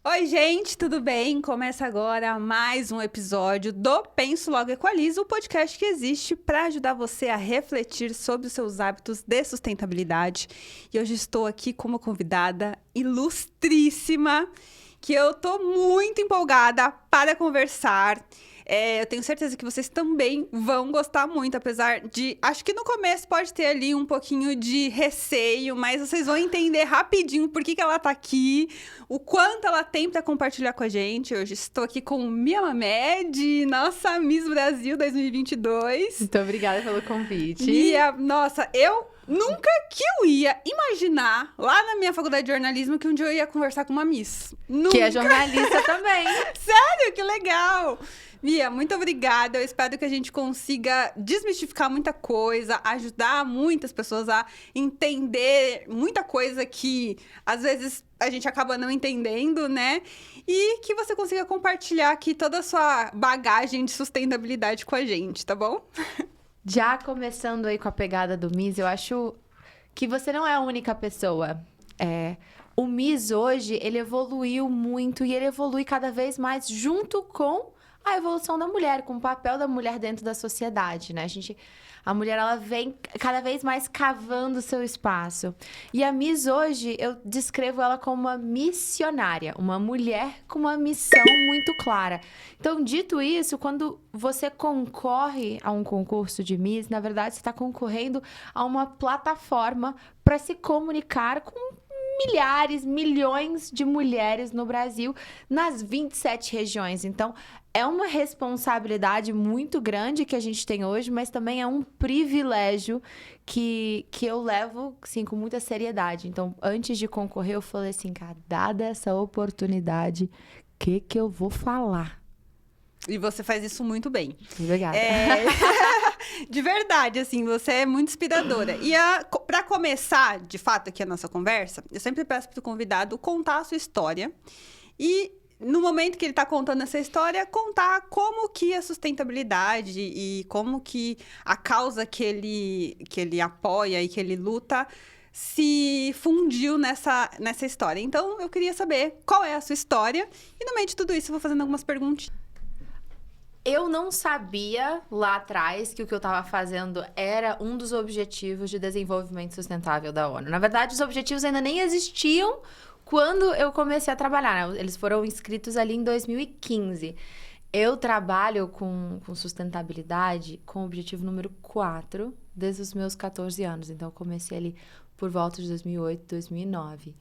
Oi, gente, tudo bem? Começa agora mais um episódio do Penso Logo Equalizo, o podcast que existe para ajudar você a refletir sobre os seus hábitos de sustentabilidade. E hoje estou aqui com uma convidada ilustríssima, que eu tô muito empolgada para conversar. Eu tenho certeza que vocês também vão gostar muito, apesar de... Acho que no começo pode ter ali um pouquinho de receio, mas vocês vão entender rapidinho por que ela tá aqui, o quanto ela tem para compartilhar com a gente. Hoje estou aqui com Mia Mamed, nossa Miss Brasil 2022. Muito obrigada pelo convite. Mia, nossa, eu nunca que eu ia imaginar, lá na minha faculdade de jornalismo, que um dia eu ia conversar com uma Miss. Nunca. Que é jornalista também. Sério? Que legal! Mia, muito obrigada. Eu espero que a gente consiga desmistificar muita coisa, ajudar muitas pessoas a entender muita coisa que, às vezes, a gente acaba não entendendo, né? E que você consiga compartilhar aqui toda a sua bagagem de sustentabilidade com a gente, tá bom? Já começando aí com a pegada do Miss, eu acho que você não é a única pessoa. O Miss hoje, ele evoluiu muito e ele evolui cada vez mais junto com a evolução da mulher, com o papel da mulher dentro da sociedade, né? A mulher, ela vem cada vez mais cavando o seu espaço. E a Miss hoje, eu descrevo ela como uma missionária, uma mulher com uma missão muito clara. Então, dito isso, quando você concorre a um concurso de Miss, na verdade, você está concorrendo a uma plataforma para se comunicar com milhares, milhões de mulheres no Brasil, nas 27 regiões. Então, é uma responsabilidade muito grande que a gente tem hoje, mas também é um privilégio que eu levo, assim, com muita seriedade. Então, antes de concorrer, eu falei assim, cara, dada essa oportunidade, o que eu vou falar? E você faz isso muito bem. Obrigada. De verdade, assim, você é muito inspiradora. E para começar, de fato, aqui a nossa conversa, eu sempre peço para o convidado contar a sua história. E no momento que ele está contando essa história, contar como que a sustentabilidade e como que a causa que ele apoia e que ele luta se fundiu nessa história. Então, eu queria saber qual é a sua história. E no meio de tudo isso, eu vou fazendo algumas perguntas. Eu não sabia lá atrás que o que eu estava fazendo era um dos objetivos de desenvolvimento sustentável da ONU. Na verdade, os objetivos ainda nem existiam quando eu comecei a trabalhar, né? Eles foram inscritos ali em 2015. Eu trabalho com sustentabilidade com o objetivo número 4 desde os meus 14 anos. Então, eu comecei ali por volta de 2008, 2009.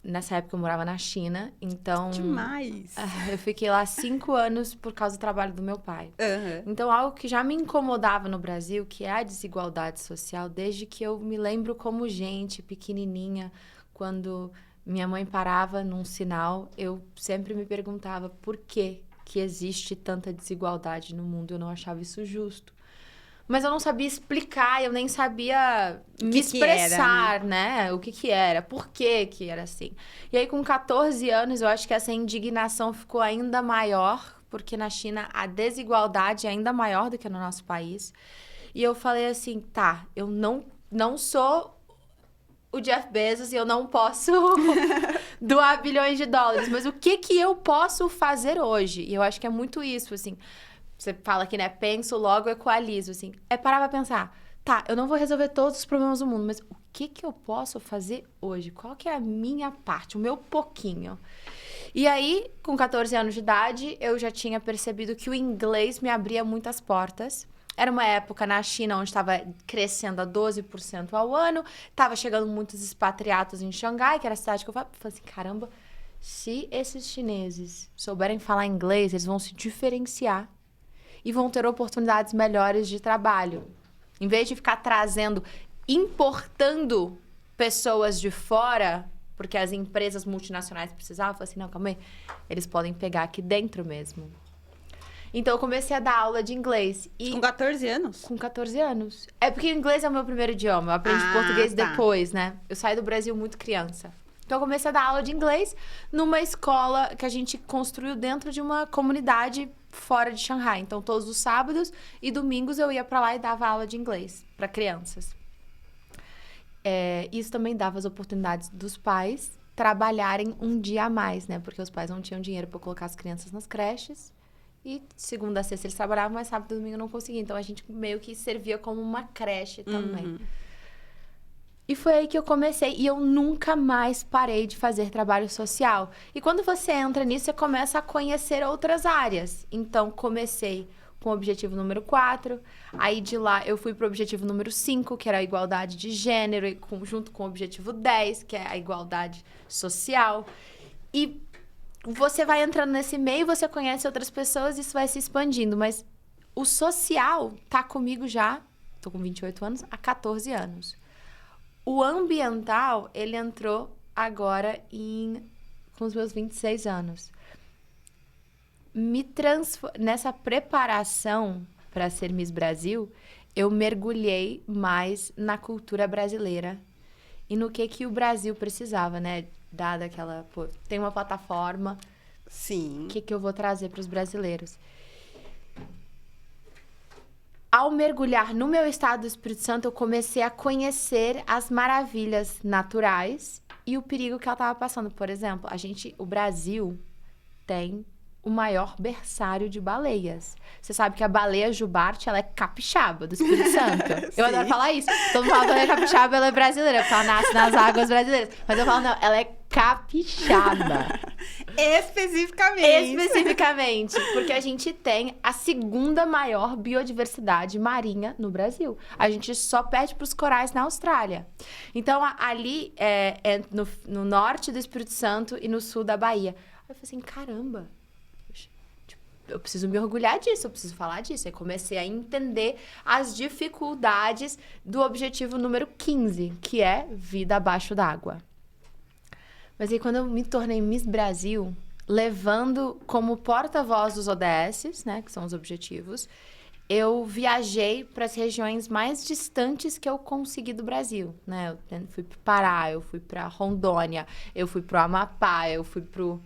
Nessa época eu morava na China, então... Demais! Eu fiquei lá 5 anos por causa do trabalho do meu pai. Uhum. Então, algo que já me incomodava no Brasil, que é a desigualdade social, desde que eu me lembro como gente pequenininha, quando minha mãe parava num sinal, eu sempre me perguntava por que existe tanta desigualdade no mundo. Eu não achava isso justo. Mas eu não sabia explicar, eu nem sabia me expressar, era, né? O que era, por que era assim. E aí, com 14 anos, eu acho que essa indignação ficou ainda maior, porque na China a desigualdade é ainda maior do que no nosso país. E eu falei assim, tá, eu não sou o Jeff Bezos e eu não posso doar bilhões de dólares, mas o que eu posso fazer hoje? E eu acho que é muito isso, assim... Você fala aqui, né? Penso, logo equalizo, assim. É parar pra pensar. Tá, eu não vou resolver todos os problemas do mundo, mas o que eu posso fazer hoje? Qual que é a minha parte, o meu pouquinho? E aí, com 14 anos de idade, eu já tinha percebido que o inglês me abria muitas portas. Era uma época na China onde estava crescendo a 12% ao ano. Estava chegando muitos expatriatos em Xangai, que era a cidade que eu falei assim, caramba, se esses chineses souberem falar inglês, eles vão se diferenciar e vão ter oportunidades melhores de trabalho. Em vez de ficar importando pessoas de fora, porque as empresas multinacionais precisavam, eu falei assim, não, calma aí, eles podem pegar aqui dentro mesmo. Então, eu comecei a dar aula de inglês. Com 14 anos? Com 14 anos. É porque o inglês é o meu primeiro idioma, eu aprendi português depois, né? Eu saí do Brasil muito criança. Então, eu comecei a dar aula de inglês numa escola que a gente construiu dentro de uma comunidade fora de Xangai. Então, todos os sábados e domingos eu ia para lá e dava aula de inglês para crianças. Isso também dava as oportunidades dos pais trabalharem um dia a mais, né? Porque os pais não tinham dinheiro para colocar as crianças nas creches. E segunda a sexta eles trabalhavam, mas sábado e domingo não conseguiam. Então, a gente meio que servia como uma creche também. E foi aí que eu comecei. E eu nunca mais parei de fazer trabalho social. E quando você entra nisso, você começa a conhecer outras áreas. Então, comecei com o objetivo número 4. Aí, de lá, eu fui para o objetivo número 5, que era a igualdade de gênero, e junto com o objetivo 10, que é a igualdade social. E você vai entrando nesse meio, você conhece outras pessoas, isso vai se expandindo. Mas o social tá comigo já, tô com 28 anos, há 14 anos. O ambiental, ele entrou agora com os meus 26 anos. Nessa preparação para ser Miss Brasil, eu mergulhei mais na cultura brasileira e no que o Brasil precisava, né? Dada aquela... tem uma plataforma. Sim. O que eu vou trazer para os brasileiros? Ao mergulhar no meu estado do Espírito Santo, eu comecei a conhecer as maravilhas naturais e o perigo que ela estava passando. Por exemplo, o Brasil tem o maior berçário de baleias. Você sabe que a baleia jubarte, ela é capixaba do Espírito Santo. Eu adoro falar isso. Todo mundo fala que ela é capixaba, ela é brasileira, porque ela nasce nas águas brasileiras. Mas eu falo, não, ela é capixaba. Especificamente, porque a gente tem a segunda maior biodiversidade marinha no Brasil. A gente só perde para os corais na Austrália. Então, ali no norte do Espírito Santo e no sul da Bahia. Aí eu falei assim, caramba, eu preciso me orgulhar disso, eu preciso falar disso. Aí comecei a entender as dificuldades do objetivo número 15, que é vida abaixo d'água. Mas aí, quando eu me tornei Miss Brasil, levando como porta-voz dos ODS, né, que são os objetivos, eu viajei para as regiões mais distantes que eu consegui do Brasil, né? Eu fui para o Pará, eu fui para Rondônia, eu fui para o Amapá, eu fui para o...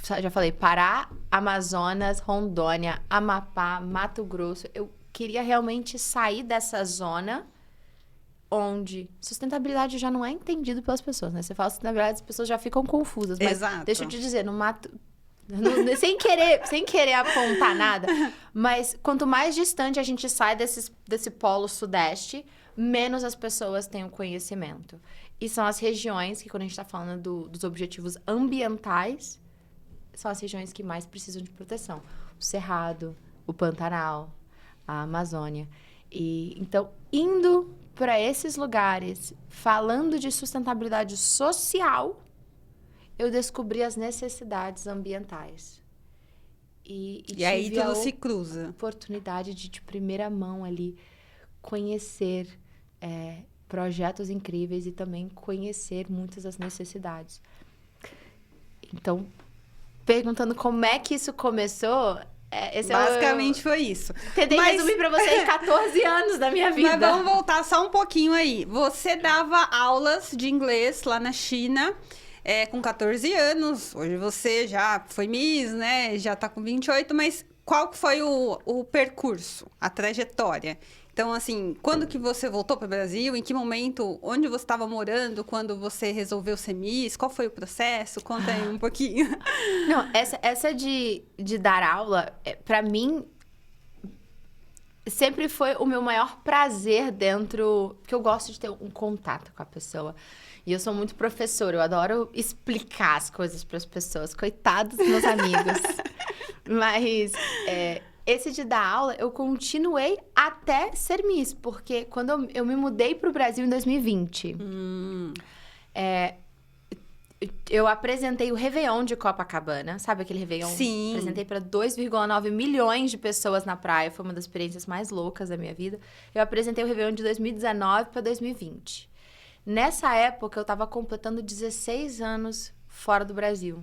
Já falei, Pará, Amazonas, Rondônia, Amapá, Mato Grosso. Eu queria realmente sair dessa zona onde sustentabilidade já não é entendido pelas pessoas, né? Você fala sustentabilidade, as pessoas já ficam confusas. Mas exato. Deixa eu te dizer, sem querer apontar nada, mas quanto mais distante a gente sai desse polo sudeste, menos as pessoas têm o conhecimento. E são as regiões que, quando a gente está falando dos objetivos ambientais, são as regiões que mais precisam de proteção. O Cerrado, o Pantanal, a Amazônia. Então, indo para esses lugares, falando de sustentabilidade social, eu descobri as necessidades ambientais. E aí tive tudo se cruza. A oportunidade de primeira mão ali, conhecer projetos incríveis e também conhecer muitas das necessidades. Então, perguntando como é que isso começou... Basicamente foi isso. Tentei resumir pra você em 14 anos da minha vida. Mas vamos voltar só um pouquinho aí. Você dava aulas de inglês lá na China com 14 anos. Hoje você já foi Miss, né? Já tá com 28, mas qual foi o percurso, a trajetória? Então, assim, quando que você voltou para o Brasil? Em que momento? Onde você estava morando quando você resolveu ser Miss? Qual foi o processo? Conta aí um pouquinho. Não, essa de dar aula, para mim, sempre foi o meu maior prazer dentro... Porque eu gosto de ter um contato com a pessoa. E eu sou muito professora, eu adoro explicar as coisas para as pessoas. Coitados dos meus amigos. Mas... esse de dar aula, eu continuei até ser Miss, porque quando eu me mudei para o Brasil em 2020, eu apresentei o Réveillon de Copacabana, sabe aquele Réveillon? Sim. Apresentei para 2,9 milhões de pessoas na praia, foi uma das experiências mais loucas da minha vida. Eu apresentei o Réveillon de 2019 para 2020. Nessa época, eu estava completando 16 anos fora do Brasil.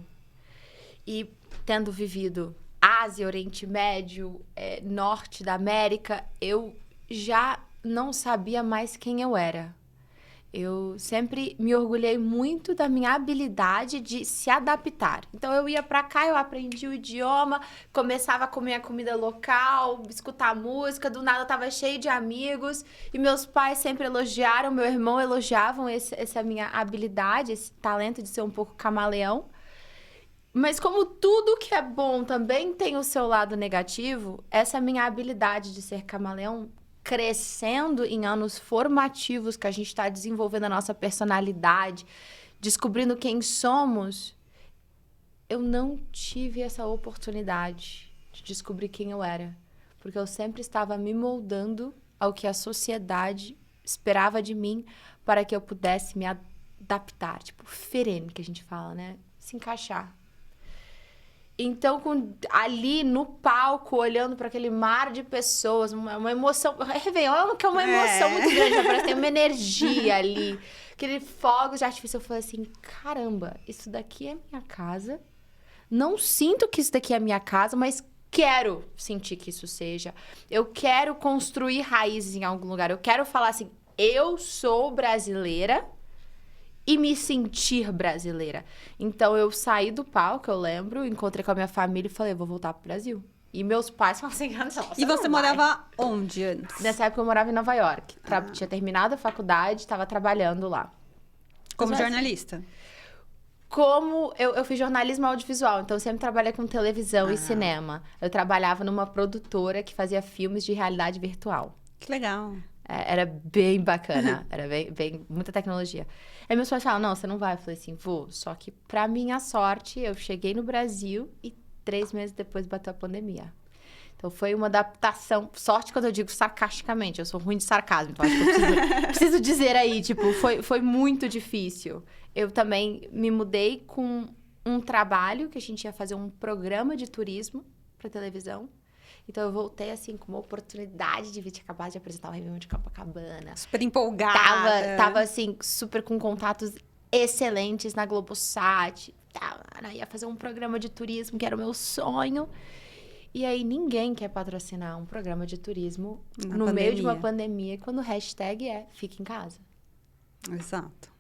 E tendo vivido... Ásia, Oriente Médio, Norte da América, eu já não sabia mais quem eu era. Eu sempre me orgulhei muito da minha habilidade de se adaptar. Então, eu ia pra cá, eu aprendi o idioma, começava a comer a comida local, escutar música, do nada eu tava cheio de amigos. E meus pais sempre elogiaram, meu irmão elogiavam essa minha habilidade, esse talento de ser um pouco camaleão. Mas como tudo que é bom também tem o seu lado negativo, essa minha habilidade de ser camaleão crescendo em anos formativos, que a gente está desenvolvendo a nossa personalidade, descobrindo quem somos, eu não tive essa oportunidade de descobrir quem eu era. Porque eu sempre estava me moldando ao que a sociedade esperava de mim para que eu pudesse me adaptar. Tipo, ferene, que a gente fala, né? Se encaixar. Então, ali no palco, olhando para aquele mar de pessoas, uma emoção... Réveillon, que é uma emoção muito grande, parece que tem uma energia ali. Aquele fogo de artifício. Eu falei assim, caramba, isso daqui é minha casa. Não sinto que isso daqui é minha casa, mas quero sentir que isso seja. Eu quero construir raízes em algum lugar. Eu quero falar assim, eu sou brasileira... e me sentir brasileira. Então, eu saí do palco, eu lembro, encontrei com a minha família e falei, vou voltar pro Brasil. E meus pais falaram assim, e você morava onde antes? Nessa época, eu morava em Nova York. Tinha terminado a faculdade, estava trabalhando lá. Como jornalista? Eu fiz jornalismo audiovisual, então eu sempre trabalhei com televisão e cinema. Eu trabalhava numa produtora que fazia filmes de realidade virtual. Que legal. Era bem bacana, era bem muita tecnologia. Aí meus pais falaram, não, você não vai. Eu falei assim, vou. Só que, pra minha sorte, eu cheguei no Brasil e 3 meses depois bateu a pandemia. Então, foi uma adaptação. Sorte quando eu digo sarcasticamente, eu sou ruim de sarcasmo. Então, acho que eu preciso dizer aí, tipo, foi muito difícil. Eu também me mudei com um trabalho que a gente ia fazer um programa de turismo pra televisão. Então, eu voltei, assim, com uma oportunidade de vir. Tinha acabado de apresentar o Réveillon de Copacabana. Super empolgada. Tava, assim, super com contatos excelentes na Globosat. Ia fazer um programa de turismo, que era o meu sonho. E aí, ninguém quer patrocinar um programa de turismo no meio de uma pandemia, quando o hashtag é Fica em Casa. Exato.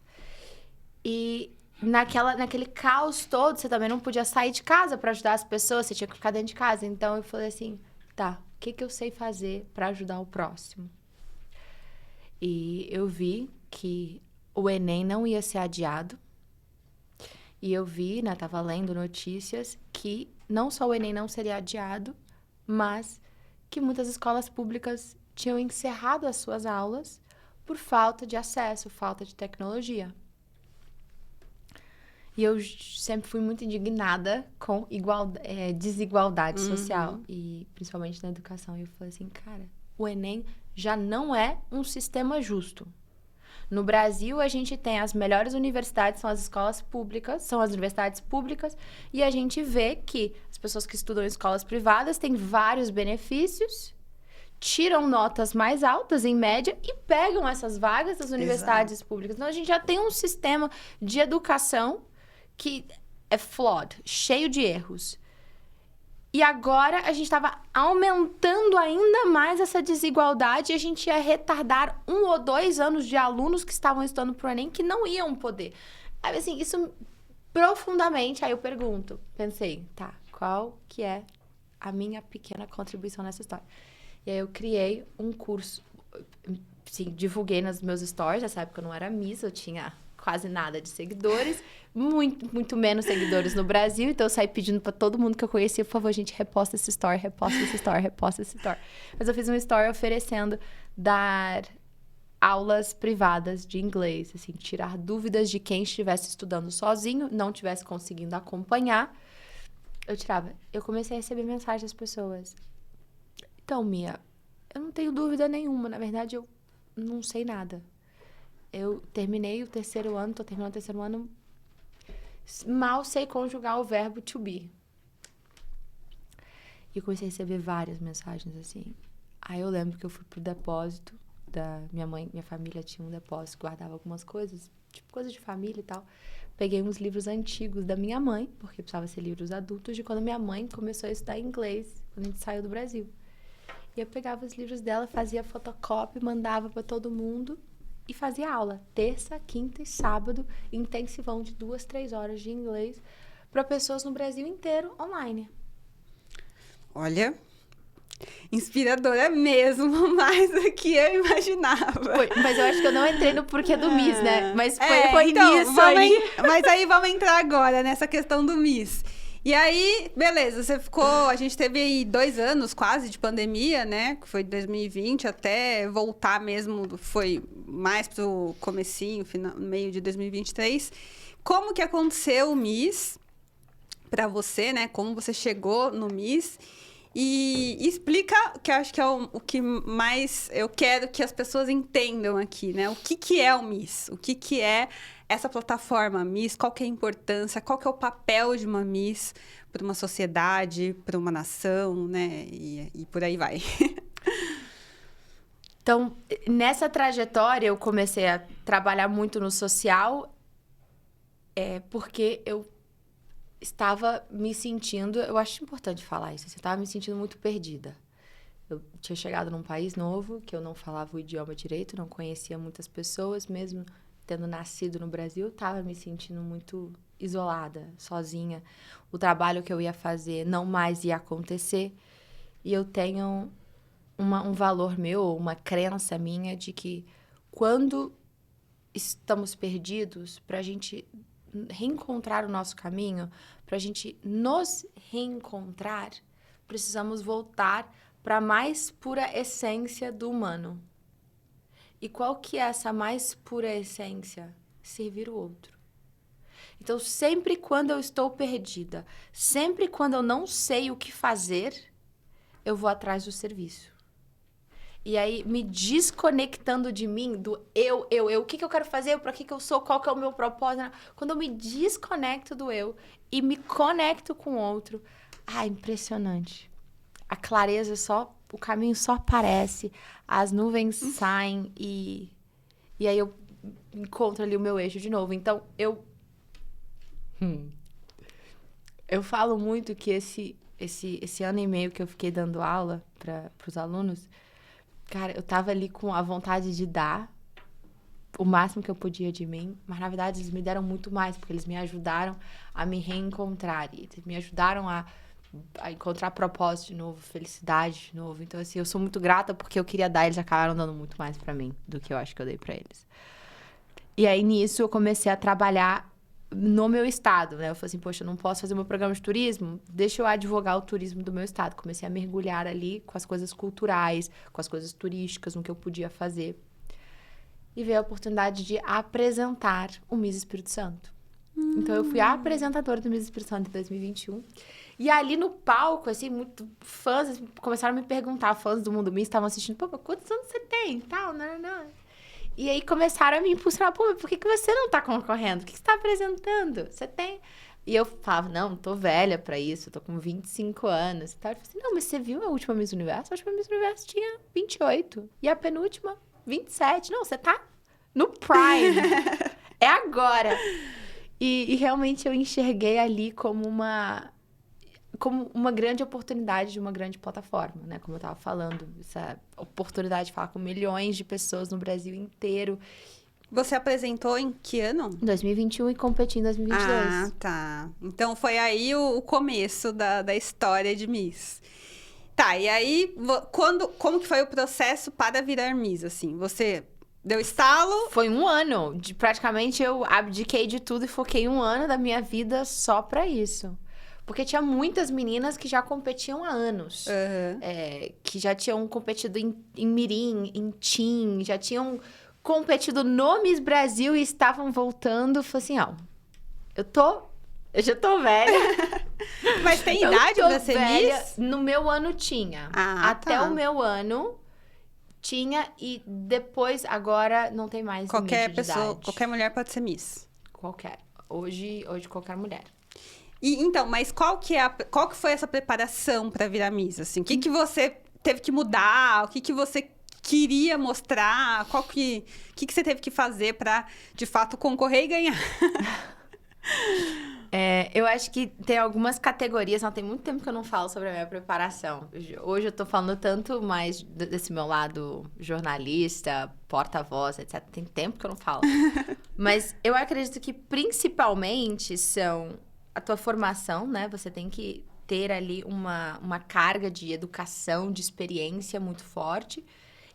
E... naquele caos todo, você também não podia sair de casa para ajudar as pessoas, você tinha que ficar dentro de casa. Então, eu falei assim, tá, o que eu sei fazer para ajudar o próximo? E eu vi que o Enem não ia ser adiado. E eu vi, né, tava lendo notícias, que não só o Enem não seria adiado, mas que muitas escolas públicas tinham encerrado as suas aulas por falta de acesso, falta de tecnologia. E eu sempre fui muito indignada com desigualdade social. E principalmente na educação. E eu falei assim, cara, o Enem já não é um sistema justo. No Brasil, a gente tem as melhores universidades, são as escolas públicas, são as universidades públicas. E a gente vê que as pessoas que estudam em escolas privadas têm vários benefícios, tiram notas mais altas, em média, e pegam essas vagas das universidades públicas. Então, a gente já tem um sistema de educação que é flawed, cheio de erros. E agora a gente estava aumentando ainda mais essa desigualdade e a gente ia retardar 1 ou 2 anos de alunos que estavam estudando pro Enem que não iam poder. Aí, assim, isso profundamente, aí eu pensei, tá, qual que é a minha pequena contribuição nessa história? E aí eu criei um curso, assim, divulguei nos meus stories, nessa época eu não era Miss, eu tinha quase nada de seguidores, muito menos seguidores no Brasil, então eu saí pedindo pra todo mundo que eu conhecia, por favor, gente, reposta esse story, reposta esse story, reposta esse story. Mas eu fiz um story oferecendo dar aulas privadas de inglês, assim, tirar dúvidas de quem estivesse estudando sozinho, não estivesse conseguindo acompanhar. Eu tirava. Eu comecei a receber mensagens das pessoas. Então, Mia, eu não tenho dúvida nenhuma, na verdade, eu não sei nada. Eu terminei o 3º ano, tô terminando o 3º ano, mal sei conjugar o verbo to be. E eu comecei a receber várias mensagens assim. Aí eu lembro que eu fui pro depósito da minha mãe, minha família tinha um depósito, guardava algumas coisas, tipo coisas de família e tal. Peguei uns livros antigos da minha mãe, porque precisava ser livros adultos, de quando minha mãe começou a estudar inglês, quando a gente saiu do Brasil. E eu pegava os livros dela, fazia fotocópia, mandava pra todo mundo. e fazia aula. Terça, quinta e sábado, intensivão de 2, 3 horas de inglês para pessoas no Brasil inteiro online. Olha, inspiradora mesmo, mais do que eu imaginava. Mas eu acho que eu não entrei no porquê do Miss, né? Mas foi então, nisso aí. Mas aí vamos entrar agora nessa questão do Miss. E aí, beleza, você ficou... A gente teve aí 2 anos quase de pandemia, né? Que foi de 2020 até voltar mesmo, foi mais pro comecinho, meio de 2023. Como que aconteceu o Miss pra você, né? Como você chegou no Miss? E explica, que eu acho que é o que mais eu quero que as pessoas entendam aqui, né? O que é o Miss? O que é essa plataforma Miss? Qual que é a importância? Qual que é o papel de uma Miss para uma sociedade, para uma nação, né? E por aí vai. Então, nessa trajetória, eu comecei a trabalhar muito no social, porque eu estava me sentindo... Eu acho importante falar isso. Eu estava me sentindo muito perdida. Eu tinha chegado num país novo, que eu não falava o idioma direito, não conhecia muitas pessoas, mesmo tendo nascido no Brasil, estava me sentindo muito isolada, sozinha. O trabalho que eu ia fazer não mais ia acontecer. E eu tenho um valor meu, uma crença minha de que quando estamos perdidos, para a gente reencontrar o nosso caminho, para a gente nos reencontrar, precisamos voltar para a mais pura essência do humano. E qual que é essa mais pura essência? Servir o outro. Então, sempre quando eu estou perdida, sempre quando eu não sei o que fazer, eu vou atrás do serviço. E aí, me desconectando de mim, do eu, o que eu quero fazer, para que eu sou, qual que é o meu propósito. Quando eu me desconecto do eu e me conecto com o outro, impressionante. A clareza o caminho só aparece, as nuvens saem e aí eu encontro ali o meu eixo de novo. Então, eu falo muito que esse ano e meio que eu fiquei dando aula para os alunos, cara, eu tava ali com a vontade de dar o máximo que eu podia de mim, mas na verdade eles me deram muito mais, porque eles me ajudaram a me reencontrar, e me ajudaram a encontrar propósito de novo, felicidade de novo. Então, assim, eu sou muito grata porque eu queria dar, eles acabaram dando muito mais pra mim do que eu acho que eu dei pra eles. E aí, nisso, eu comecei a trabalhar no meu estado, né? Eu falei assim, poxa, eu não posso fazer meu programa de turismo, deixa eu advogar o turismo do meu estado. Comecei a mergulhar ali com as coisas culturais, com as coisas turísticas, no que eu podia fazer. E veio a oportunidade de apresentar o Miss Espírito Santo. Então, eu fui a apresentadora do Miss Espírito Santo em 2021. E ali no palco, assim, muito fãs assim, começaram a me perguntar, fãs do Mundo Miss estavam assistindo, pô, quantos anos você tem? Tal, não. E aí começaram a me impulsionar, pô, por que você não tá concorrendo? O que você tá apresentando? Você tem... E eu falava, não tô velha pra isso, tô com 25 anos e tal. Eu falei assim, não, mas você viu a última Miss Universo? A última Miss Universo tinha 28. E a penúltima, 27. Não, você tá no prime. É agora. E realmente eu enxerguei ali como uma grande oportunidade de uma grande plataforma, né? Como eu estava falando, essa oportunidade de falar com milhões de pessoas no Brasil inteiro. Você apresentou em que ano? 2021 e competi em 2022. Ah, tá. Então, foi aí o começo da história de Miss. Tá, e aí, como que foi o processo para virar Miss, assim? Você deu estalo? Foi 1 ano. Praticamente, eu abdiquei de tudo e foquei 1 ano da minha vida só pra isso. Porque tinha muitas meninas que já competiam há anos. Uhum. Que já tinham competido em Mirim, em Tim, já tinham competido no Miss Brasil e estavam voltando. Falei assim, eu já tô velha. Mas tem idade pra ser Miss? No meu ano tinha. Até o meu ano tinha e depois, agora, não tem mais qualquer limite de pessoa, idade. qualquer mulher pode ser Miss. Qualquer. Hoje qualquer mulher. E, então, mas qual que foi essa preparação para virar Miss, assim? O que você teve que mudar? O que você queria mostrar? O que você teve que fazer para, de fato, concorrer e ganhar? Eu acho que tem algumas categorias, não, tem muito tempo que eu não falo sobre a minha preparação. Hoje eu tô falando tanto mais desse meu lado jornalista, porta-voz, etc. Tem tempo que eu não falo. Mas eu acredito que principalmente são a tua formação, né? Você tem que ter ali uma carga de educação, de experiência muito forte.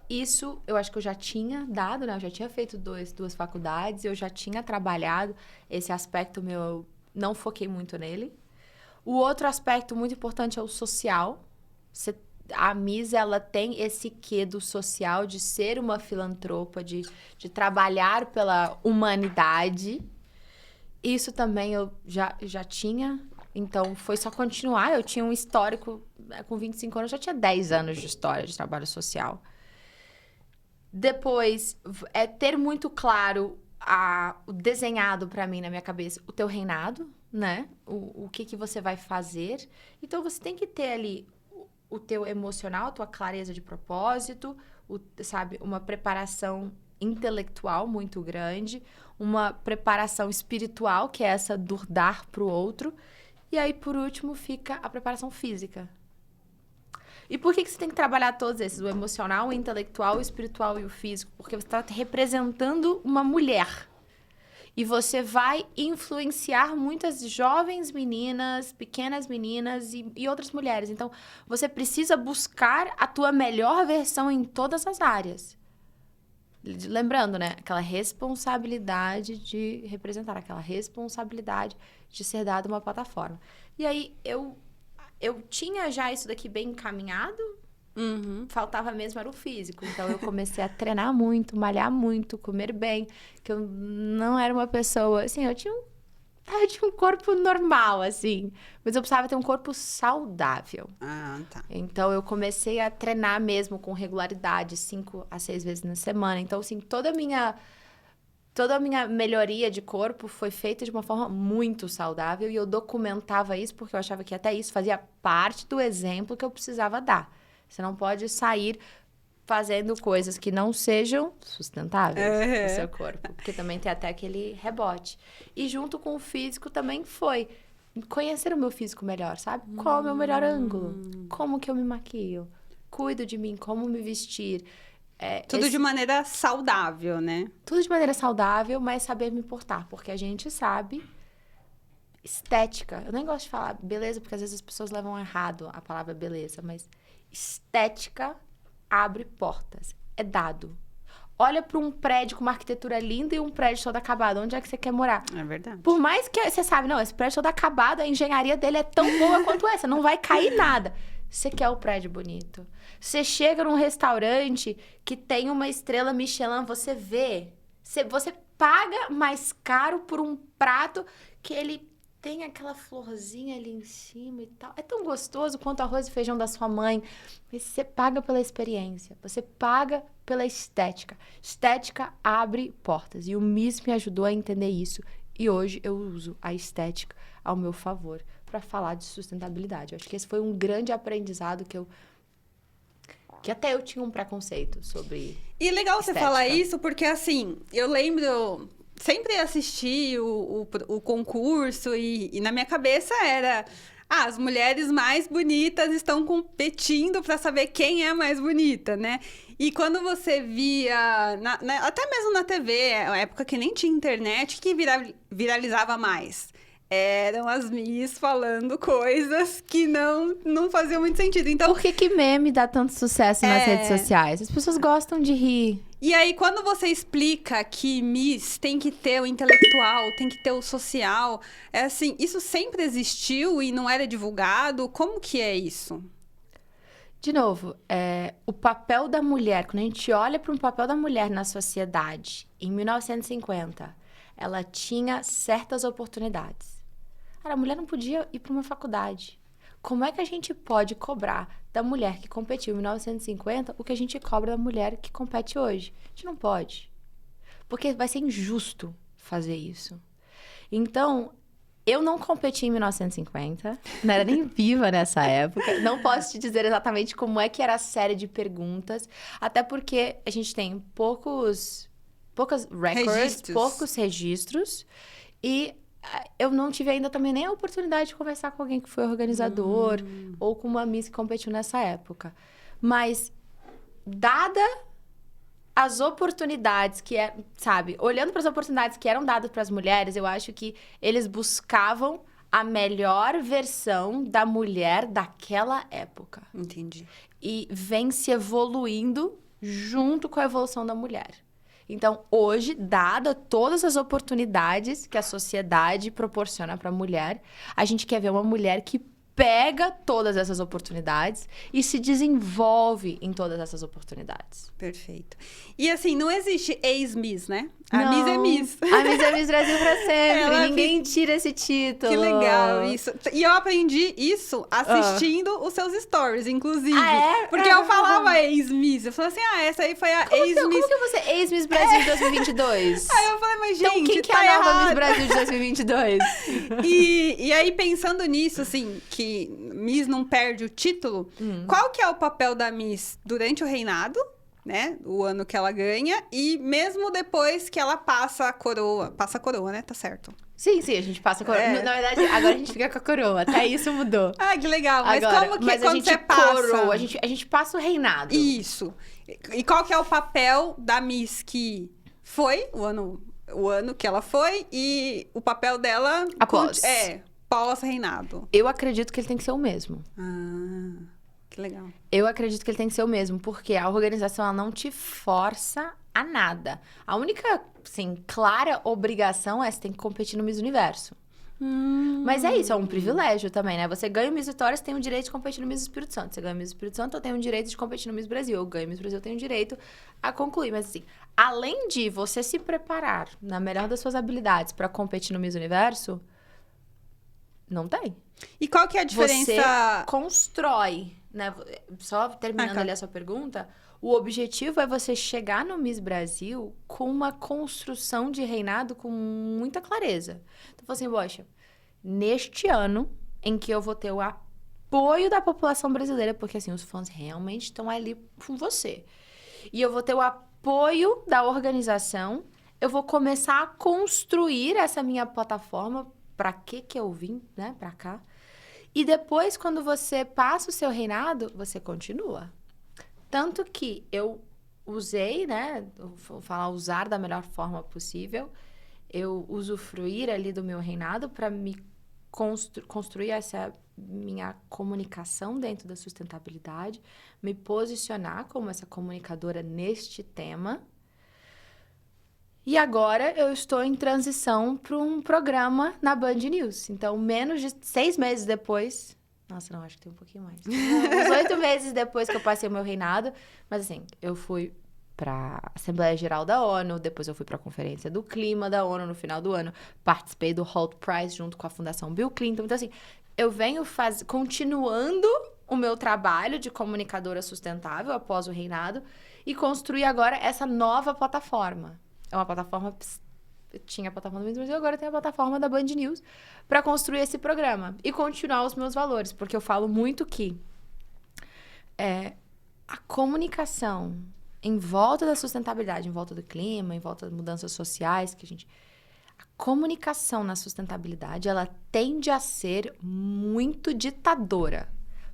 Isso eu acho que eu já tinha dado, né? Eu já tinha feito duas faculdades, eu já tinha trabalhado esse aspecto meu, eu não foquei muito nele. O outro aspecto muito importante é o social. A Miss, ela tem esse quê do social, de ser uma filantropa, de trabalhar pela humanidade. Isso também eu já tinha, então foi só continuar. Eu tinha um histórico, com 25 anos, eu já tinha 10 anos de história de trabalho social. Depois, é ter muito claro o desenhado para mim na minha cabeça, o teu reinado, né? O que você vai fazer. Então, você tem que ter ali o teu emocional, a tua clareza de propósito, sabe? Uma preparação intelectual muito grande, uma preparação espiritual, que é essa do dar pro outro. E aí, por último, fica a preparação física. E por que você tem que trabalhar todos esses? O emocional, o intelectual, o espiritual e o físico? Porque você está representando uma mulher. E você vai influenciar muitas jovens meninas, pequenas meninas e outras mulheres. Então, você precisa buscar a tua melhor versão em todas as áreas. Lembrando, né? Aquela responsabilidade de representar, aquela responsabilidade de ser dada uma plataforma. E aí, eu tinha já isso daqui bem encaminhado, faltava mesmo era o físico. Então, eu comecei a treinar muito, malhar muito, comer bem, que eu não era uma pessoa... Assim, eu tinha um corpo normal, assim, mas eu precisava ter um corpo saudável. Ah, tá. Então, eu comecei a treinar mesmo com regularidade, 5 a 6 vezes na semana. Então, assim, toda a minha melhoria de corpo foi feita de uma forma muito saudável e eu documentava isso porque eu achava que até isso fazia parte do exemplo que eu precisava dar. Você não pode sair fazendo coisas que não sejam sustentáveis no seu corpo, porque também tem até aquele rebote. E junto com o físico também foi conhecer o meu físico melhor, sabe? Qual é o meu melhor ângulo? Como que eu me maquio? Cuido de mim, como me vestir... Tudo de maneira saudável, né? Tudo de maneira saudável, mas saber me portar. Porque a gente sabe... Estética. Eu nem gosto de falar beleza, porque às vezes as pessoas levam errado a palavra beleza. Mas estética abre portas. É dado. Olha para um prédio com uma arquitetura linda e um prédio todo acabado. Onde é que você quer morar? É verdade. Por mais que você sabe, não, esse prédio todo acabado, a engenharia dele é tão boa quanto essa. Não vai cair nada. Você quer o prédio bonito. Você chega num restaurante que tem uma estrela Michelin, você vê. Você paga mais caro por um prato que ele tem aquela florzinha ali em cima e tal. É tão gostoso quanto o arroz e feijão da sua mãe. Mas você paga pela experiência. Você paga pela estética. Estética abre portas. E o Miss me ajudou a entender isso. E hoje eu uso a estética ao meu favor para falar de sustentabilidade. Eu acho que esse foi um grande aprendizado que até eu tinha um preconceito sobre E legal estética. Você falar isso, porque assim, eu lembro... Sempre assisti o concurso e na minha cabeça era... as mulheres mais bonitas estão competindo para saber quem é mais bonita, né? E quando você via, até mesmo na TV, época que nem tinha internet, que viralizava mais. Eram as Miss falando coisas que não faziam muito sentido. Então, por que meme dá tanto sucesso nas redes sociais? As pessoas gostam de rir. E aí, quando você explica que Miss tem que ter o intelectual, tem que ter o social, é assim, isso sempre existiu e não era divulgado? Como que é isso? De novo, o papel da mulher, quando a gente olha para um papel da mulher na sociedade, em 1950, ela tinha certas oportunidades. Cara, a mulher não podia ir para uma faculdade. Como é que a gente pode cobrar da mulher que competiu em 1950 o que a gente cobra da mulher que compete hoje? A gente não pode. Porque vai ser injusto fazer isso. Então, eu não competi em 1950, não era nem viva nessa época. Não posso te dizer exatamente como é que era a série de perguntas, até porque a gente tem poucos records, poucos registros, e eu não tive ainda também nem a oportunidade de conversar com alguém que foi organizador ou com uma Miss que competiu nessa época. Mas, dada as oportunidades sabe, olhando para as oportunidades que eram dadas para as mulheres, eu acho que eles buscavam a melhor versão da mulher daquela época. Entendi. E vem se evoluindo junto com a evolução da mulher. Então, hoje, dada todas as oportunidades que a sociedade proporciona para a mulher, a gente quer ver uma mulher que pega todas essas oportunidades e se desenvolve em todas essas oportunidades. Perfeito. E assim, não existe ex-Miss, né? A Não. Miss é Miss. A Miss é Miss Brasil pra sempre. Ela Ninguém tira esse título. Que legal isso. E eu aprendi isso assistindo os seus stories, inclusive. Ah, é? Porque eu falava ex-Miss. Eu falei assim, essa aí foi a ex-Miss. Como que você é ex-Miss Brasil de 2022? Aí eu falei, mas gente, Então, quem que tá é a nova errado. Miss Brasil de 2022? E aí, pensando nisso, assim, que Miss não perde o título, qual que é o papel da Miss durante o reinado, né? O ano que ela ganha, e mesmo depois que ela passa a coroa. Passa a coroa, né? Tá certo. Sim, a gente passa a coroa. Na verdade, agora a gente fica com a coroa. Até isso mudou. Ah, que legal. Mas Agora, como que mas quando a gente você passa? coroa, a gente passa o reinado. Isso. E qual que é o papel da Miss que foi o ano que ela foi e o papel dela Após. Pós-reinado. Eu acredito que ele tem que ser o mesmo. Ah, que legal. Eu acredito que ele tem que ser o mesmo, porque a organização ela não te força a nada. A única, assim, clara obrigação é você tem que competir no Miss Universo. Mas é isso, é um privilégio também, né? Você ganha o Miss Vitória, você tem o direito de competir no Miss Espírito Santo. Você ganha o Miss Espírito Santo, eu tenho o direito de competir no Miss Brasil. Eu ganho o Miss Brasil, eu tenho o direito a concluir. Mas assim, além de você se preparar na melhor das suas habilidades para competir no Miss Universo, não tem. E qual que é a diferença? Você constrói, né? Só terminando ali a sua pergunta, o objetivo é você chegar no Miss Brasil com uma construção de reinado com muita clareza. Então, assim, poxa, neste ano em que eu vou ter o apoio da população brasileira, porque assim, os fãs realmente estão ali com você. E eu vou ter o apoio da organização, eu vou começar a construir essa minha plataforma. Pra que eu vim, né, pra cá? E depois, quando você passa o seu reinado, você continua. Tanto que eu usei, né, vou falar usar da melhor forma possível, eu usufruir ali do meu reinado para me construir essa minha comunicação dentro da sustentabilidade, me posicionar como essa comunicadora neste tema. E agora eu estou em transição para um programa na Band News. Então, menos de 6 meses depois... Nossa, não, acho que tem um pouquinho mais. Uns 8 meses depois que eu passei o meu reinado. Mas assim, eu fui para a Assembleia Geral da ONU, depois eu fui para a Conferência do Clima da ONU no final do ano. Participei do Holt Prize junto com a Fundação Bill Clinton. Então, assim, eu venho continuando o meu trabalho de comunicadora sustentável após o reinado e construir agora essa nova plataforma. É uma plataforma... Tinha a plataforma do Miss Brasil, agora tem a plataforma da Band News para construir esse programa e continuar os meus valores, porque eu falo muito que a comunicação em volta da sustentabilidade, em volta do clima, em volta das mudanças sociais, a comunicação na sustentabilidade, ela tende a ser muito ditadora.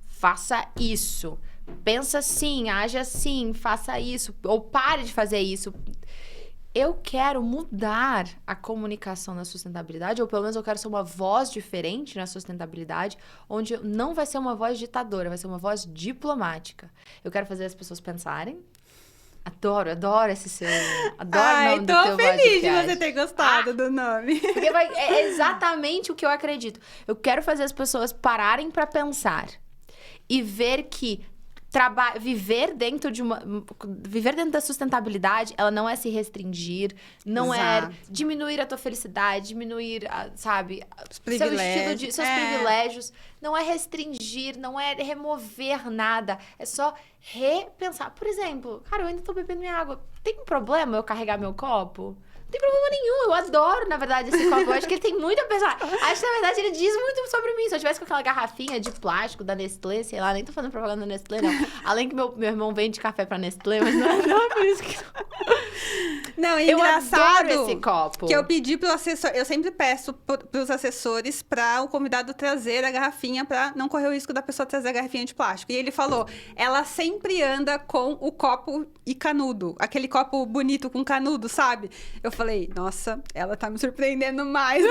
Faça isso, pensa assim, age assim, faça isso, ou pare de fazer isso. Eu quero mudar a comunicação na sustentabilidade, ou pelo menos eu quero ser uma voz diferente na sustentabilidade, onde não vai ser uma voz ditadora, vai ser uma voz diplomática. Eu quero fazer as pessoas pensarem. Adoro esse seu... Adoro o nome do teu tô feliz de podcast. você ter gostado do nome. Porque é exatamente o que eu acredito. Eu quero fazer as pessoas pararem para pensar e ver que viver dentro da sustentabilidade, ela não é se restringir, não Exato. é diminuir a tua felicidade, diminuir, sabe, Privilégios. seu estilo seus privilégios, não é restringir, não é remover nada, é só repensar. Por exemplo, cara, eu ainda tô bebendo minha água, tem um problema eu carregar meu copo? Não tem problema nenhum, eu adoro, na verdade, esse copo. Eu acho que ele tem muita personagem. Acho que, na verdade, ele diz muito sobre mim. Se eu tivesse com aquela garrafinha de plástico da Nestlé, sei lá, nem tô fazendo propaganda da Nestlé, não. Além que meu irmão vende café pra Nestlé, mas não é por isso que... Não, é eu engraçado adoro esse copo. que eu pedi pro assessor, eu sempre peço pros assessores pra o convidado trazer a garrafinha pra não correr o risco da pessoa trazer a garrafinha de plástico. E ele falou, ela sempre anda com o copo e canudo, aquele copo bonito com canudo, sabe? Eu falei, nossa, ela tá me surpreendendo mais do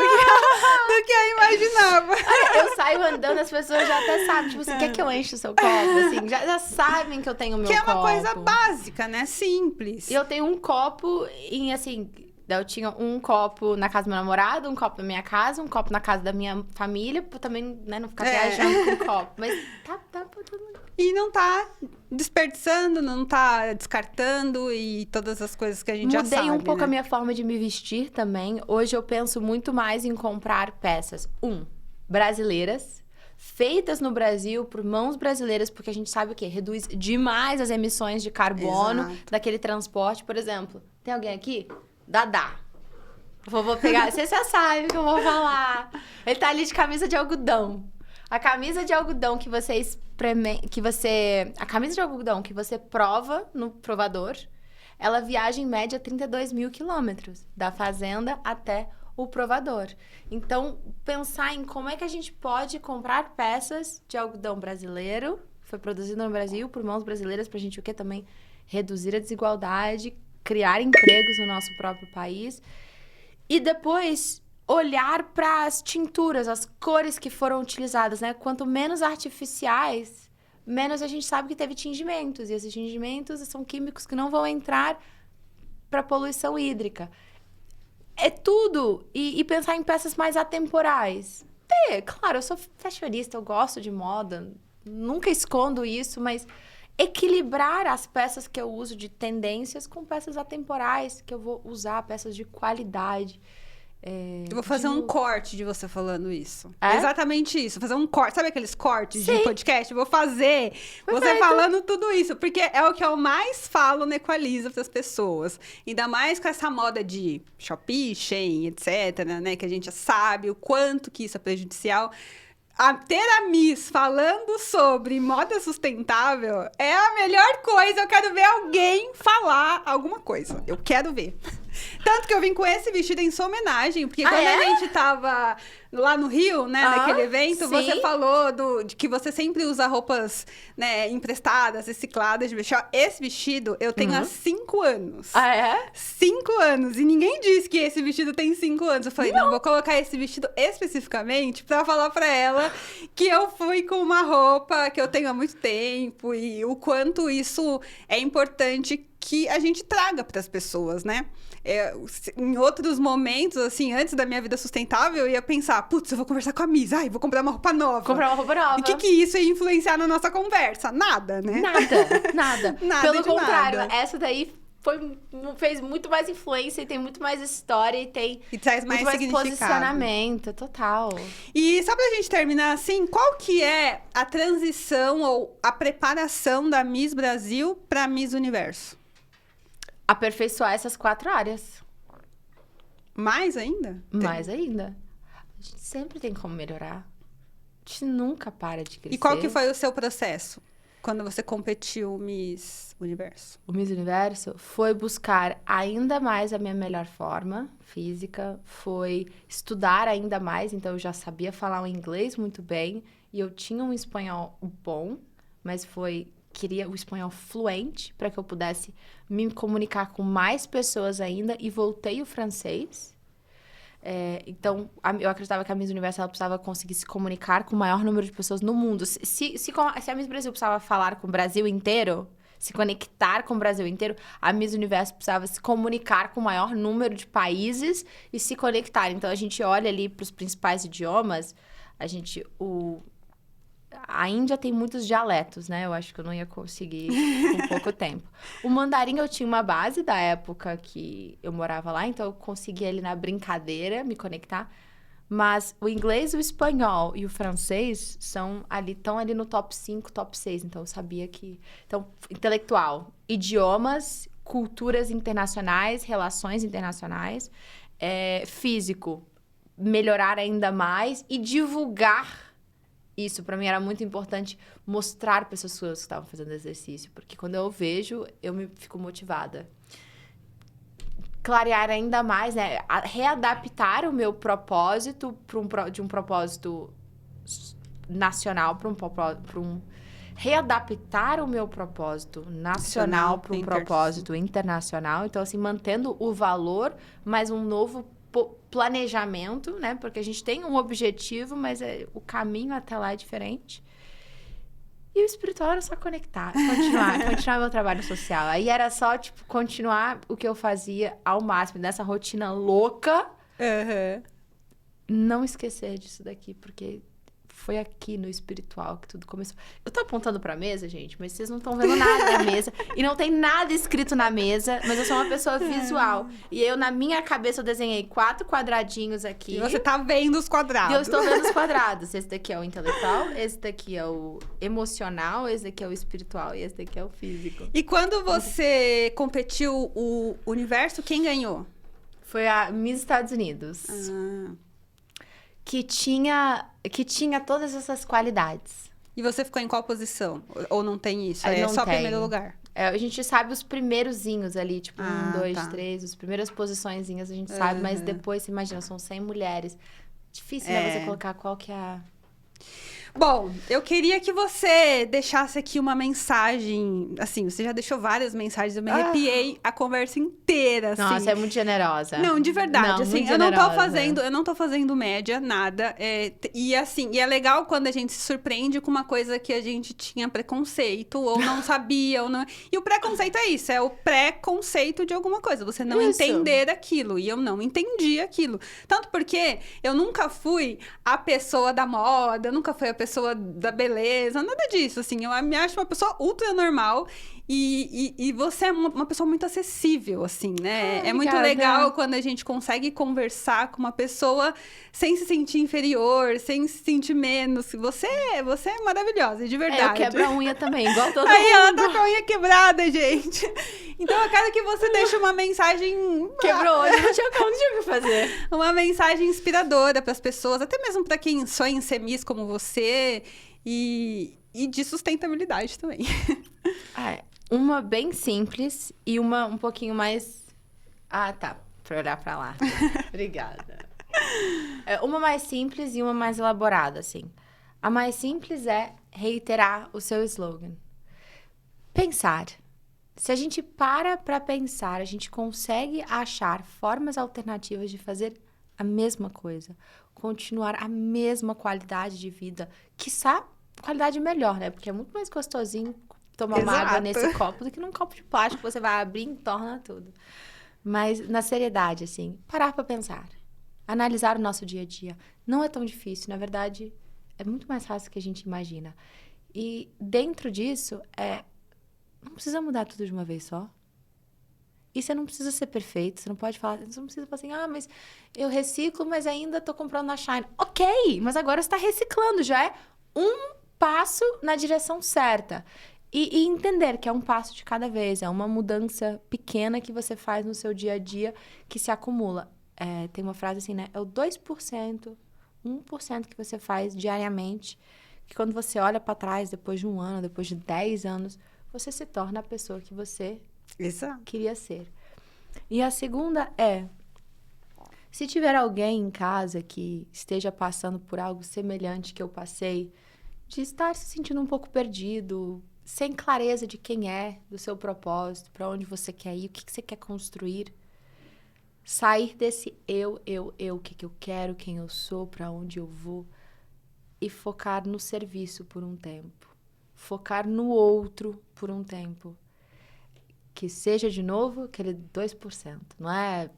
que eu imaginava. Eu saio andando, as pessoas já até sabem, tipo assim, quer que eu enche o seu copo? Assim, já sabem que eu tenho o meu copo. Que é uma coisa básica, né? Simples. E eu tenho um copo em, assim... Eu tinha um copo na casa do meu namorado, um copo na minha casa, um copo na casa da minha família, pra também, né, não ficar viajando com copo. Mas tá pra todo mundo. E não tá desperdiçando, não tá descartando e todas as coisas que a gente já sabe, Mudei um pouco né? a minha forma de me vestir também. Hoje eu penso muito mais em comprar peças, brasileiras, feitas no Brasil por mãos brasileiras, porque a gente sabe o quê? Reduz demais as emissões de carbono daquele transporte. Por exemplo, tem alguém aqui? Dadá. Vou pegar, você já sabe o que eu vou falar. Ele tá ali de camisa de algodão. A camisa de algodão que você a camisa de algodão que você prova no provador, ela viaja em média 32 mil quilômetros da fazenda até o provador. Então, pensar em como é que a gente pode comprar peças de algodão brasileiro, que foi produzido no Brasil por mãos brasileiras, pra gente o quê? Também reduzir a desigualdade, criar empregos no nosso próprio país. E depois olhar para as tinturas, as cores que foram utilizadas, né? Quanto menos artificiais, menos a gente sabe que teve tingimentos. E esses tingimentos são químicos que não vão entrar para poluição hídrica. É tudo. E pensar em peças mais atemporais. Claro, eu sou fashionista, eu gosto de moda. Nunca escondo isso, mas... equilibrar as peças que eu uso de tendências com peças atemporais, que eu vou usar, peças de qualidade. Eu vou fazer um corte de você falando isso. É? Exatamente isso. Fazer um corte. Sabe aqueles cortes Sim. de podcast? Eu vou fazer você Perfeito. falando tudo isso. Porque é o que eu mais falo no Equaliza para as pessoas. Ainda mais com essa moda de Shopee, Shein, etc., né? Que a gente já sabe o quanto que isso é prejudicial. Ter a Miss falando sobre moda sustentável é a melhor coisa. Eu quero ver alguém falar alguma coisa. Eu quero ver. Tanto que eu vim com esse vestido em sua homenagem. Porque quando a gente tava lá no Rio, né, naquele evento, sim. você falou de que você sempre usa roupas, né, emprestadas, recicladas de vestido. Esse vestido eu tenho há 5 anos. Ah, é? 5 anos. E ninguém disse que esse vestido tem 5 anos. Eu falei, não, vou colocar esse vestido especificamente pra falar pra ela que eu fui com uma roupa que eu tenho há muito tempo e o quanto isso é importante que a gente traga para as pessoas, né? Em outros momentos, assim, antes da minha vida sustentável, eu ia pensar, putz, eu vou conversar com a Miss, vou comprar uma roupa nova. Comprar uma roupa nova. E o que isso ia influenciar na nossa conversa? Nada, né? Nada. Nada Pelo de contrário, nada. essa daí fez muito mais influência e tem muito mais história e tem E traz mais muito mais significado. posicionamento, total. E só pra gente terminar assim, qual que é a transição ou a preparação da Miss Brasil pra Miss Universo? Aperfeiçoar essas 4 áreas. Mais ainda? Mais ainda. A gente sempre tem como melhorar. A gente nunca para de crescer. E qual que foi o seu processo quando você competiu Miss Universo? O Miss Universo foi buscar ainda mais a minha melhor forma física, foi estudar ainda mais, então eu já sabia falar o inglês muito bem e eu tinha um espanhol bom, mas queria o espanhol fluente para que eu pudesse me comunicar com mais pessoas ainda e voltei o francês. Então, eu acreditava que a Miss Universo ela precisava conseguir se comunicar com o maior número de pessoas no mundo. Se a Miss Brasil precisava falar com o Brasil inteiro, se conectar com o Brasil inteiro, a Miss Universo precisava se comunicar com o maior número de países e se conectar. Então, a gente olha ali para os principais idiomas, a Índia tem muitos dialetos, né? Eu acho que eu não ia conseguir com pouco tempo. O mandarim eu tinha uma base da época que eu morava lá, então eu conseguia ali na brincadeira me conectar. Mas o inglês, o espanhol e o francês estão ali no top 5, top 6. Então eu sabia que... Então, intelectual, idiomas culturas internacionais, relações internacionais. Físico, melhorar ainda mais e divulgar isso. Para mim era muito importante mostrar para as pessoas que estavam fazendo exercício, porque quando eu vejo, eu me fico motivada. Clarear ainda mais, né? Readaptar o meu propósito de um propósito nacional para um readaptar o meu propósito nacional para um propósito internacional. Então, assim, mantendo o valor, mas um novo planejamento, né? Porque a gente tem um objetivo, mas o caminho até lá é diferente. E o espiritual era só continuar meu trabalho social. Aí era só, tipo, continuar o que eu fazia ao máximo, nessa rotina louca. Não esquecer disso daqui, porque foi aqui no espiritual que tudo começou. Eu tô apontando pra mesa, gente, mas vocês não estão vendo nada na mesa. E não tem nada escrito na mesa, mas eu sou uma pessoa visual. E eu, na minha cabeça, eu desenhei 4 quadradinhos aqui. E você tá vendo os quadrados. E eu estou vendo os quadrados. Esse daqui é o intelectual, esse daqui é o emocional, esse daqui é o espiritual e esse daqui é o físico. E quando você competiu o universo, quem ganhou? Foi a Miss Estados Unidos. Que tinha todas essas qualidades. E você ficou em qual posição? Ou não tem isso? Não só tem. Primeiro lugar? A gente sabe os primeirozinhos ali, tipo, 1, 2, 3, as primeiras posiçõezinhas a gente sabe, mas depois, você imagina, são 100 mulheres. Difícil, né, você colocar qual que é a... Bom, eu queria que você deixasse aqui uma mensagem, assim, você já deixou várias mensagens, eu me arrepiei a conversa inteira, assim. Nossa, é muito generosa. Não, de verdade, não, assim, eu não tô fazendo média, nada, e assim, e é legal quando a gente se surpreende com uma coisa que a gente tinha preconceito, ou não sabia, ou não... E o preconceito é isso, é o preconceito de alguma coisa, você não entender aquilo, e eu não entendi aquilo. Tanto porque eu nunca fui a pessoa da moda, eu nunca fui a pessoa da beleza, nada disso, assim, eu me acho uma pessoa ultra normal e você é uma pessoa muito acessível, assim, né? É muito legal quando a gente consegue conversar com uma pessoa sem se sentir inferior, sem se sentir menos. Você é maravilhosa, de verdade. Eu quebro a unha também, igual todo Aí mundo. ela tá com a unha quebrada, gente. Então eu quero que você deixe uma mensagem... Quebrou hoje, não tinha o que fazer. Uma mensagem inspiradora para as pessoas, até mesmo para quem sonha em ser Miss como você, e de sustentabilidade também. Uma bem simples e uma um pouquinho mais... tá. Pra olhar pra lá. Obrigada. Uma mais simples e uma mais elaborada, assim. A mais simples é reiterar o seu slogan. Pensar. Se a gente para pensar, a gente consegue achar formas alternativas de fazer a mesma coisa. Continuar a mesma qualidade de vida. Quiçá qualidade melhor, né? Porque é muito mais gostosinho tomar uma água nesse copo do que num copo de plástico que você vai abrir e entorna tudo. Mas, na seriedade, assim, parar para pensar. Analisar o nosso dia a dia. Não é tão difícil. Na verdade, é muito mais fácil do que a gente imagina. E, dentro disso, não precisa mudar tudo de uma vez só. E você não precisa ser perfeito. Você não pode falar... Você não precisa falar assim... mas eu reciclo, mas ainda tô comprando na Shine. Ok! Mas agora você tá reciclando. Já é um passo na direção certa. E entender que é um passo de cada vez. É uma mudança pequena que você faz no seu dia a dia que se acumula. Tem uma frase assim, né? É o 2%, 1% que você faz diariamente. Que quando você olha para trás, depois de 1 ano, depois de 10 anos, você se torna a pessoa que você queria ser. E a segunda se tiver alguém em casa que esteja passando por algo semelhante que eu passei, de estar se sentindo um pouco perdido, sem clareza de quem é, do seu propósito, para onde você quer ir, o que você quer construir. Sair desse eu, o que eu quero, quem eu sou, para onde eu vou. E focar no serviço por um tempo. Focar no outro por um tempo. Que seja, de novo, aquele 2%. Não é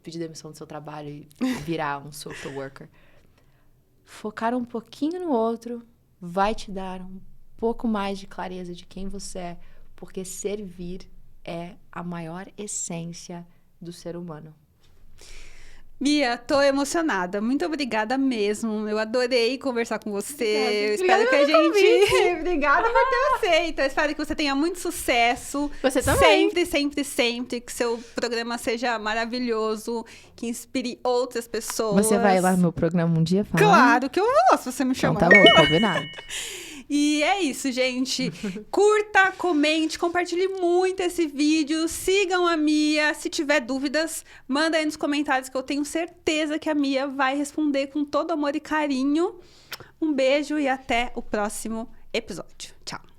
pedir demissão do seu trabalho e virar um social worker. Focar um pouquinho no outro vai te dar um pouco mais de clareza de quem você é, porque servir é a maior essência do ser humano. Mia, tô emocionada. Muito obrigada mesmo. Eu adorei conversar com você. Eu espero que a gente... Obrigada por ter aceito. Eu espero que você tenha muito sucesso. Você também. Sempre, sempre, sempre. Que seu programa seja maravilhoso. Que inspire outras pessoas. Você vai lá no meu programa um dia falar? Claro que eu vou, se você me Então chamar. tá bom, combinado. E é isso, gente. Curta, comente, compartilhe muito esse vídeo. Sigam a Mia. Se tiver dúvidas, manda aí nos comentários que eu tenho certeza que a Mia vai responder com todo amor e carinho. Um beijo e até o próximo episódio. Tchau.